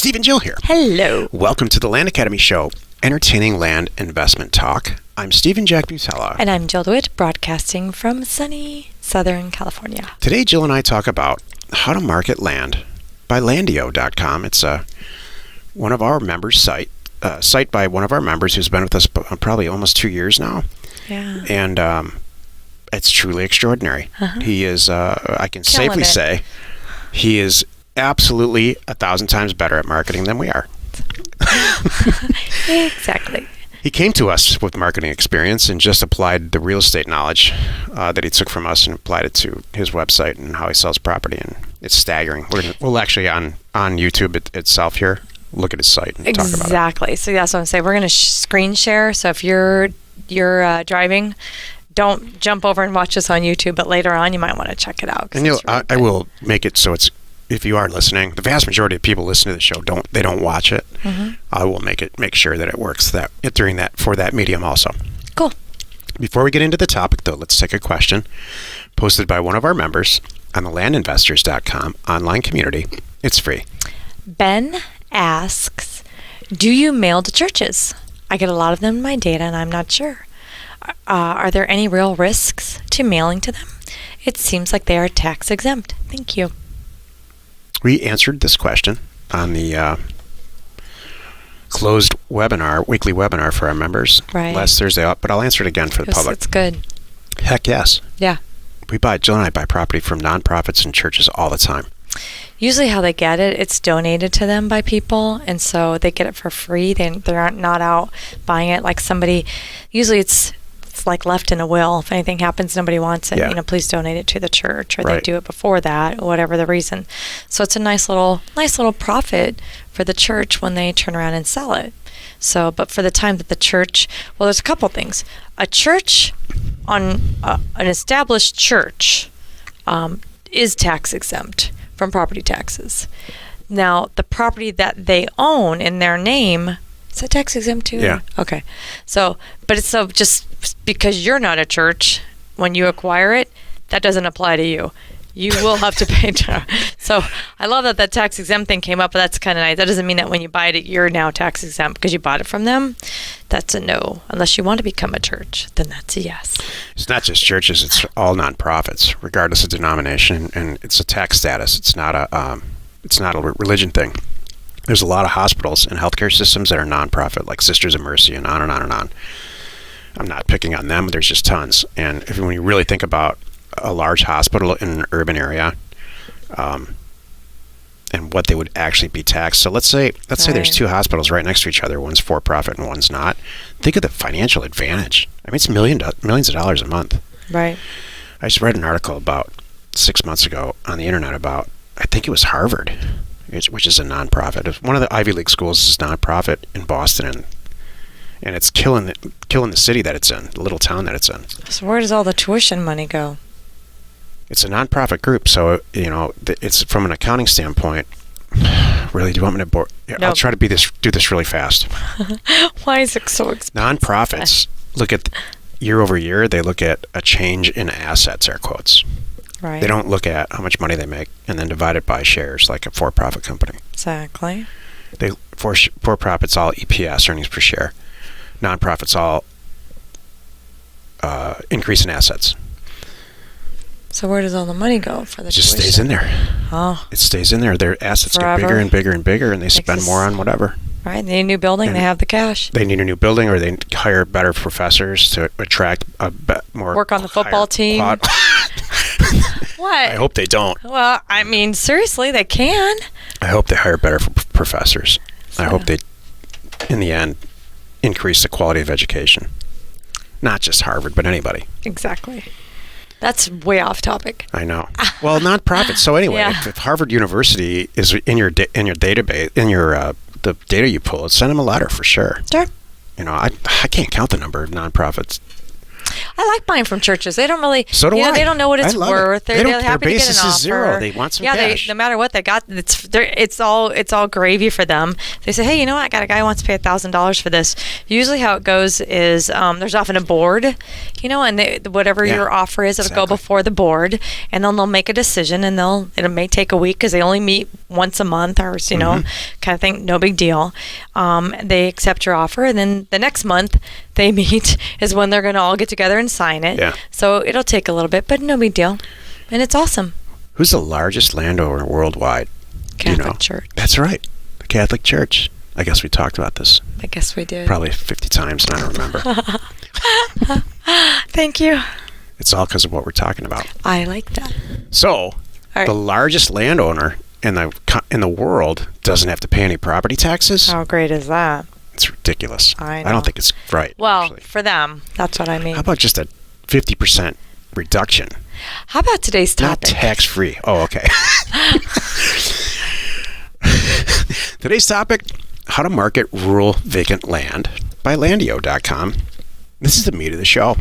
Steve and Jill here. Hello. Welcome to the Land Academy Show, entertaining land investment talk. I'm Steve and Jack Butella. And I'm Jill DeWitt, broadcasting from sunny Southern California. Today, Jill and I talk about how to market land by Landio.com. It's one of our members' site by one of our members who's been with us probably almost 2 years now. Yeah. And it's truly extraordinary. He is, I can safely say, he is absolutely 1,000 times better at marketing than we are. Exactly. He came to us with marketing experience and just applied the real estate knowledge that he took from us and applied it to his website and how he sells property. And it's staggering. We'll actually on YouTube itself here look at his site and talk about it. Exactly. So that's what I'm saying. We're going to screen share. So if you're driving, don't jump over and watch us on YouTube. But later on, you might want to check it out. And I will make it so it's. If you are listening, the vast majority of people listening to the show don't watch it. I will make sure that it works for that medium also. Cool. Before we get into the topic, though, let's take a question posted by one of our members on the landinvestors.com online community. It's free. Ben asks, do you mail to churches? I get a lot of them in my data, and I'm not sure. Are there any real risks to mailing to them? It seems like they are tax exempt. Thank you. We answered this question on the closed weekly webinar for our members last Thursday, but I'll answer it again for the public. It's good. Heck yes. Yeah. Jill and I buy property from nonprofits and churches all the time. Usually how they get it, it's donated to them by people, and so they get it for free. They're not out buying it like somebody. Usually it's like left in a will. If anything happens, nobody wants it. Please donate it to the church, or they do it before that, or whatever the reason. So it's a nice little profit for the church when they turn around and sell it. So, but for the time that the church, well, there's a couple things. A church an established church is tax exempt from property taxes. Now, the property that they own in their name, is that tax exempt too? Yeah. Okay. So, but it's just because you're not a church, when you acquire it, that doesn't apply to you. You will have to pay. So I love that tax exempt thing came up, but that's kind of nice. That doesn't mean that when you buy it, you're now tax exempt because you bought it from them. That's a no. Unless you want to become a church, then that's a yes. It's not just churches; it's all nonprofits, regardless of denomination, and it's a tax status. It's not a religion thing. There's a lot of hospitals and healthcare systems that are nonprofit, like Sisters of Mercy, and on and on and on. I'm not picking on them, but there's just tons. And when you really think about a large hospital in an urban area, and what they would actually be taxed. So let's say there's two hospitals right next to each other. One's for profit and one's not. Think of the financial advantage. I mean, it's millions of dollars a month. Right. I just read an article about 6 months ago on the internet about, I think it was Harvard, which is a nonprofit. One of the Ivy League schools is a nonprofit in Boston, and it's killing the city that it's in, the little town that it's in. So where does all the tuition money go? It's a nonprofit group, so it's from an accounting standpoint. Really, do you want me to bore? Nope. I'll try to do this really fast. Why is it so expensive? Nonprofits look at year over year. They look at a change in assets, air quotes. Right. They don't look at how much money they make and then divide it by shares, like a for-profit company. Exactly. For-profits all EPS, earnings per share. Nonprofits all increase in assets. So where does all the money go for the tuition? It just stays in there. Oh. It stays in there. Their assets Forever. get bigger and bigger and bigger, and they spend more on whatever. Right. They need a new building. They have the cash. They need a new building, or they hire better professors to attract more. Work on the football team. What? I hope they don't. Well, I mean, seriously, they can. I hope they hire better professors. I hope they, in the end, increase the quality of education. Not just Harvard, but anybody. Exactly. That's way off topic. I know. Well, nonprofits. So anyway, if Harvard University is in your database, the data you pull, send them a letter for sure. Sure. I can't count the number of nonprofits. I like buying from churches. They don't really. So do I. They don't know what it's worth. They're They're happy their to get an basis offer. is zero. They want some cash. No matter what they got, it's all gravy for them. They say, hey, you know what? I got a guy who wants to pay $1,000 for this. Usually, how it goes is there's often a board, and whatever your offer is, it'll go before the board, and then they'll make a decision, and it may take a week because they only meet once a month, or kind of thing. No big deal. They accept your offer, and then the next month they meet is when they're going to all get together and sign it. Yeah. So it'll take a little bit, but no big deal, and it's awesome. Who's the largest landowner worldwide? Catholic Church. That's right, the Catholic Church. I guess we talked about this. I guess we did. Probably 50 times, and I don't remember. Thank you. It's all because of what we're talking about. I like that. So, the largest landowner in the world doesn't have to pay any property taxes. How great is that? It's ridiculous. I know. I don't think it's right. Well, actually. for them, that's what I mean. How about just a 50% reduction? How about today's topic? Not tax-free. Oh, okay. Today's topic, how to market rural vacant land by Landio.com. This is the meat of the show.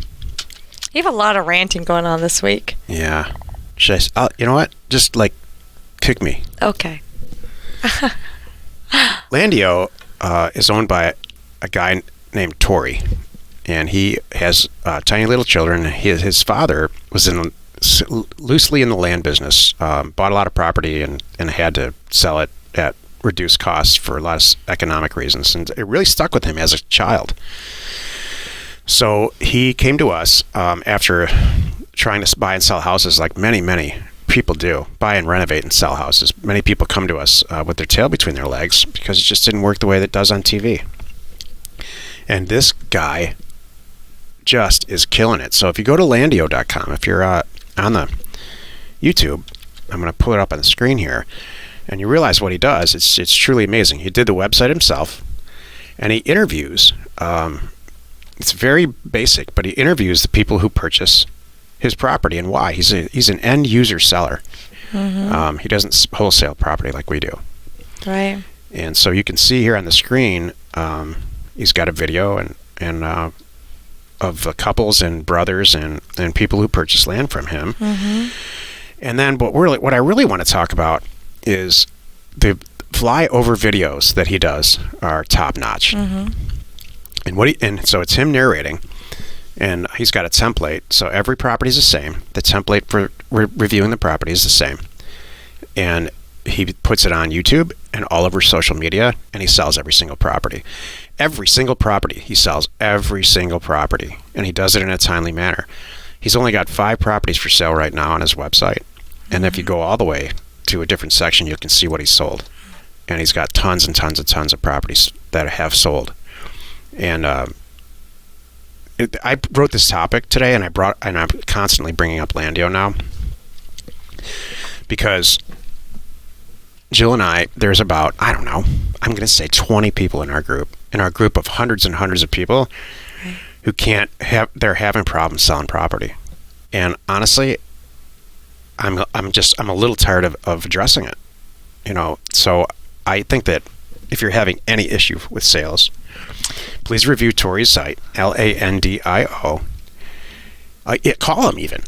You have a lot of ranting going on this week. Yeah. You know what? Just pick me. Okay. Landio is owned by a guy named Tori, and he has tiny little children. His father was loosely in the land business, bought a lot of property and had to sell it at reduced costs for a lot of economic reasons, and it really stuck with him as a child. So he came to us after trying to buy and sell houses like many people do, buy and renovate and sell houses. Many people come to us with their tail between their legs because it just didn't work the way that it does on TV. And this guy just is killing it. So if you go to Landio.com, if you're on the YouTube, I'm going to pull it up on the screen here, and you realize what he does. It's truly amazing. He did the website himself, and he interviews. It's very basic, but he interviews the people who purchase his property and why. He's an end user seller. Mm-hmm. He doesn't wholesale property like we do. Right. And so you can see here on the screen, he's got a video and of couples and brothers and people who purchase land from him. Mm-hmm. And then, what I really want to talk about is the flyover videos that he does are top notch. Mm-hmm. And so it's him narrating, and he's got a template. So every property is the same. The template for reviewing the property is the same, and he puts it on YouTube and all over social media, and he sells every single property. Every single property. He sells every single property, and he does it in a timely manner. He's only got 5 properties for sale right now on his website, and if you go all the way to a different section, you can see what he's sold. And he's got tons and tons and tons of properties that have sold. And I wrote this topic today, and I'm constantly bringing up Landio now because Jill and I, there's about, I don't know, I'm going to say 20 people in our group of hundreds and hundreds of people who they're having problems selling property. And honestly, I'm a little tired of addressing it, so I think that if you're having any issue with sales, please review Tori's site, Landio. Call him even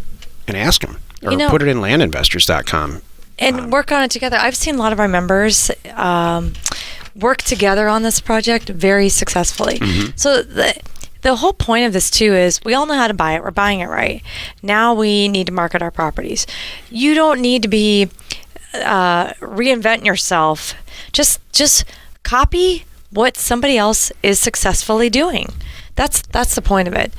and ask him, or put it in landinvestors.com. And work on it together. I've seen a lot of our members work together on this project very successfully. Mm-hmm. So the whole point of this too is we all know how to buy it. We're buying it right. Now we need to market our properties. You don't need to be reinventing yourself. Just copy what somebody else is successfully doing. That's the point of it.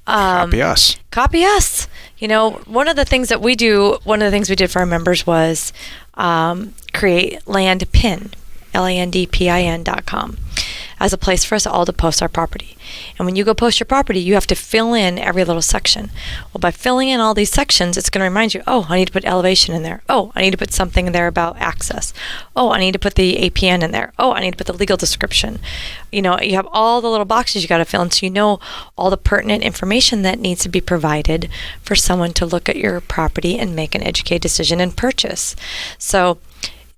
Copy us. Copy us. One of the things we did for our members was create LandPin, LandPin.com, as a place for us all to post our property. And when you go post your property, you have to fill in every little section. Well, by filling in all these sections, it's going to remind you, oh, I need to put elevation in there. Oh, I need to put something in there about access. Oh, I need to put the APN in there. Oh, I need to put the legal description. You have all the little boxes you got to fill in, so you know all the pertinent information that needs to be provided for someone to look at your property and make an educated decision and purchase. So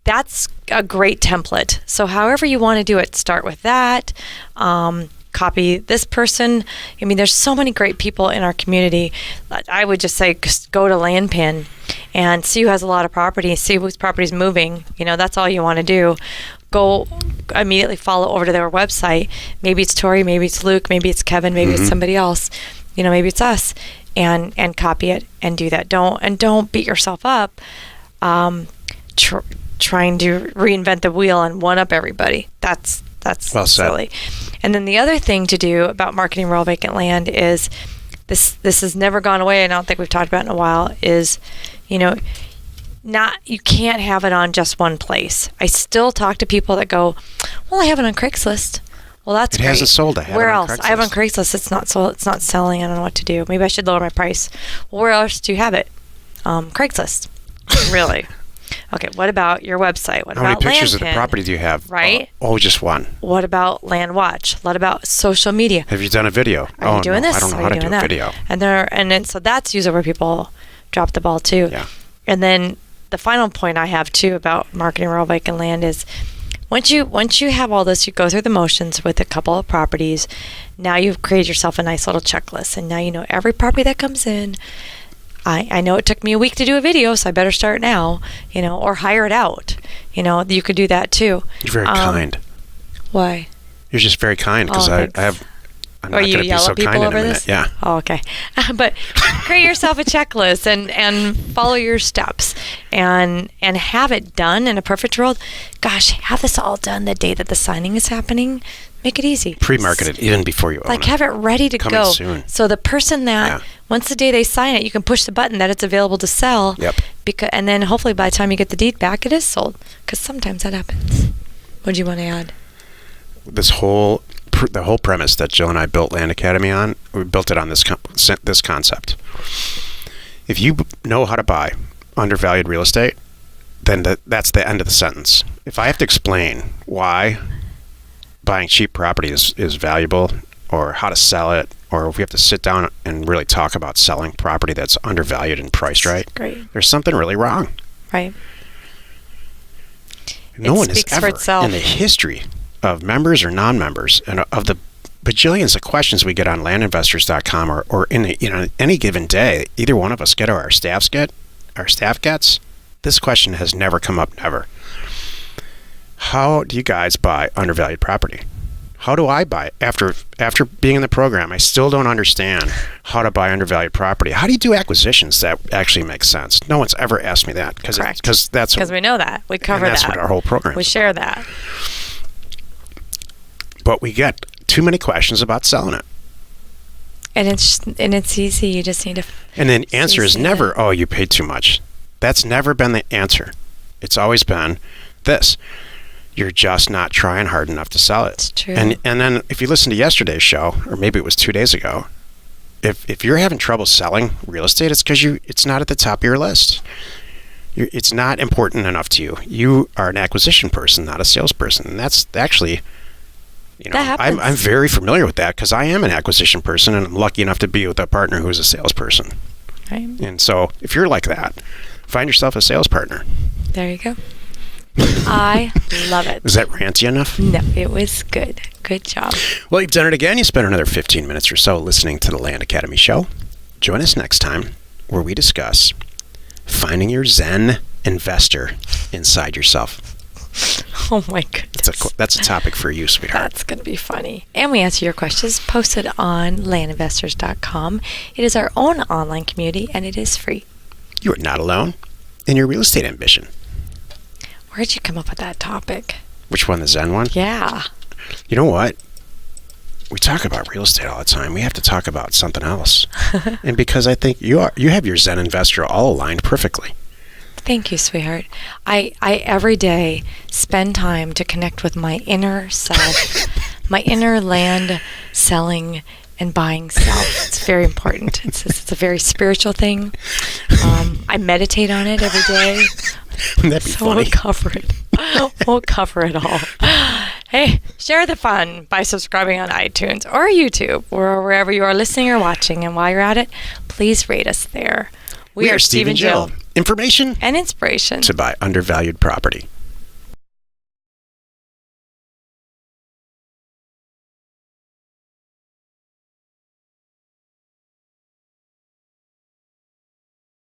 that's a great template. So however you want to do it, start with that. copy this person. I mean, there's so many great people in our community. I would just say just go to Landpin and see who has a lot of property, see whose property is moving. That's all you want to do. Go immediately follow over to their website. Maybe it's Tori, maybe it's Luke, maybe it's Kevin, maybe it's somebody else. Maybe it's us, and copy it and do that. Don't beat yourself up trying to reinvent the wheel and one up everybody. That's well silly. And then the other thing to do about marketing rural vacant land is this has never gone away, and I don't think we've talked about it in a while, is you can't have it on just one place. I still talk to people that go, well, I have it on Craigslist. Well, that's great. It hasn't sold. I have Where it on else? Craigslist. I have it on Craigslist. It's not sold. It's not selling. I don't know what to do. Maybe I should lower my price. Well, where else do you have it? Craigslist. Really? Okay. What about your website? What How about many pictures Landpin? of the property do you have? Right. Just one. What about Land Watch? What about social media? Have you done a video? Are you doing this? I don't know how to do a video. And then so that's usually where people drop the ball too. Yeah. And then the final point I have too about marketing rural vacant land is once you have all this, you go through the motions with a couple of properties. Now you've created yourself a nice little checklist, and now you know every property that comes in. I know it took me a week to do a video, so I better start now, or hire it out. You could do that too. You're very kind. Why? You're just very kind because I'm not you going to be yell so at people kind in a over minute. this? Yeah. Oh, okay. But create yourself a checklist and follow your steps and have it done in a perfect world. Gosh, have this all done the day that the signing is happening. Make it easy. Pre-market it even before you own it. Have it ready to Coming go. soon. So the person that once the day they sign it, you can push the button that it's available to sell. Yep. And then hopefully by the time you get the deed back, it is sold. Because sometimes that happens. What do you want to add? The whole premise that Jill and I built Land Academy on, we built it on this concept. If you know how to buy undervalued real estate, then that's the end of the sentence. If I have to explain why buying cheap property is valuable, or how to sell it, or if we have to sit down and really talk about selling property that's undervalued and priced right, Great. There's something really wrong. Right. No one has speaks for ever itself. in the history of members or non-members and of the bajillions of questions we get on landinvestors.com or in any given day, either one of us get or our staff gets, this question has never come up, never. How do you guys buy undervalued property? How do I buy it? After being in the program, I still don't understand how to buy undervalued property. How do you do acquisitions that actually make sense? No one's ever asked me that because we know that. We cover that's that. what our whole program We is share about. that. But we get too many questions about selling it. And it's easy. You just need to. And the answer is never, it. oh, you paid too much. That's never been the answer. It's always been this. You're just not trying hard enough to sell it. It's true. And then if you listen to yesterday's show, or maybe it was 2 days ago, if you're having trouble selling real estate, it's because it's not at the top of your list. It's not important enough to you. You are an acquisition person, not a salesperson. And that's actually, that happens. I'm very familiar with that because I am an acquisition person, and I'm lucky enough to be with a partner who's a salesperson. Right. And so if you're like that, find yourself a sales partner. There you go. I love it. Was that ranty enough? No, it was good. Good job. Well, you've done it again. You spent another 15 minutes or so listening to the Land Academy show. Join us next time where we discuss finding your Zen investor inside yourself. Oh my goodness. That's a topic for you, sweetheart. That's going to be funny. And we answer your questions posted on landinvestors.com. It is our own online community, and it is free. You are not alone in your real estate ambition. Where'd you come up with that topic? Which one, the Zen one? Yeah. You know what? We talk about real estate all the time. We have to talk about something else. And because I think you have your Zen investor all aligned perfectly. Thank you, sweetheart. I every day spend time to connect with my inner self, my inner land selling and buying self. It's very important. It's a very spiritual thing. I meditate on it every day. That'd be funny. We'll cover it. We'll cover it all. Hey, share the fun by subscribing on iTunes or YouTube or wherever you are listening or watching. And while you're at it, please rate us there. We are Steve and Jill. Information and inspiration to buy undervalued property.